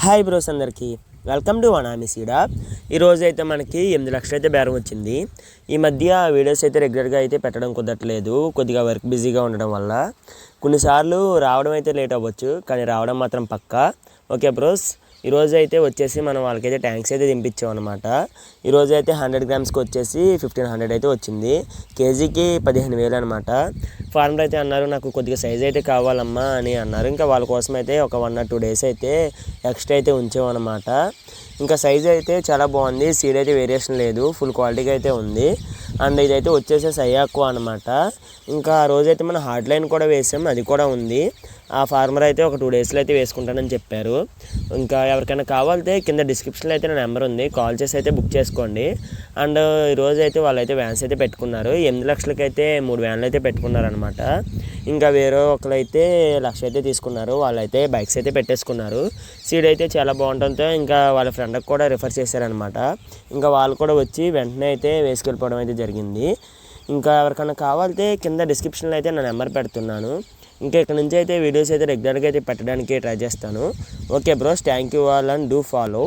Hi bros అందరికీ welcome to అనామి సీడా. ఈరోజు అయితే మనకి 8 లక్షలు అయితే బేరం వచ్చింది. ఈ మధ్య వీడియోస్ అయితే రెగ్యులర్గా అయితే పెట్టడం కుదరట్లేదు, కొద్దిగా వర్క్ బిజీగా ఉండడం వల్ల. కొన్నిసార్లు రావడం అయితే లేట్ అవ్వచ్చు, కానీ రావడం మాత్రం పక్కా. ఓకే బ్రోస్, ఈరోజు అయితే వచ్చేసి మనం వాళ్ళకైతే ట్యాంక్స్ అయితే దింపించాం అనమాట. ఈరోజు అయితే 100 గ్రామ్స్కి వచ్చేసి 1500 అయితే వచ్చింది, కేజీకి 15,000 అనమాట. ఫార్మర్ అయితే అన్నారు నాకు కొద్దిగా సైజ్ అయితే కావాలమ్మా అని అన్నారు. ఇంకా వాళ్ళ కోసం అయితే ఒక 1 or 2 days అయితే ఎక్స్ట్రా అయితే ఉంచామన్నమాట. ఇంకా సైజ్ అయితే చాలా బాగుంది, సీడ్ అయితే వేరియేషన్ లేదు, ఫుల్ క్వాలిటీగా అయితే ఉంది. అండ్ ఇదైతే వచ్చేసి సయ్యాక్కువ అనమాట. ఇంకా ఆ రోజైతే మనం హార్డ్ లైన్ కూడా వేసాం, అది కూడా ఉంది. ఆ ఫార్మర్ అయితే ఒక 2 daysలో అయితే వేసుకుంటానని చెప్పారు. ఇంకా ఎవరికైనా కావాలితే కింద డిస్క్రిప్షన్లో అయితే నా నెంబర్ ఉంది, కాల్ చేసి అయితే బుక్ చేసుకోండి. అండ్ ఈరోజు అయితే వాళ్ళైతే వ్యాన్స్ అయితే పెట్టుకున్నారు. 8 లక్షలకి అయితే 3 వ్యాన్లు అయితే పెట్టుకున్నారనమాట. ఇంకా వేరే ఒకరైతే 1,00,000 అయితే తీసుకున్నారు, వాళ్ళైతే బైక్స్ అయితే పెట్టేసుకున్నారు. సీడ్ అయితే చాలా బాగుంటుందో ఇంకా వాళ్ళ ఫ్రెండ్కి కూడా రిఫర్ చేశారనమాట. ఇంకా వాళ్ళు కూడా వచ్చి వెంటనే అయితే వేసుకెళ్ళిపోవడం అయితే జరిగింది. ఇంకా ఎవరికైనా కావాలితే కింద డిస్క్రిప్షన్లో అయితే నా నెంబర్ పెడుతున్నాను. ఇంకా ఇక్కడ నుంచి అయితే వీడియోస్ అయితే రెగ్యులర్గా అయితే పెట్టడానికి ట్రై చేస్తాను. Okay bros, thank you all and do follow.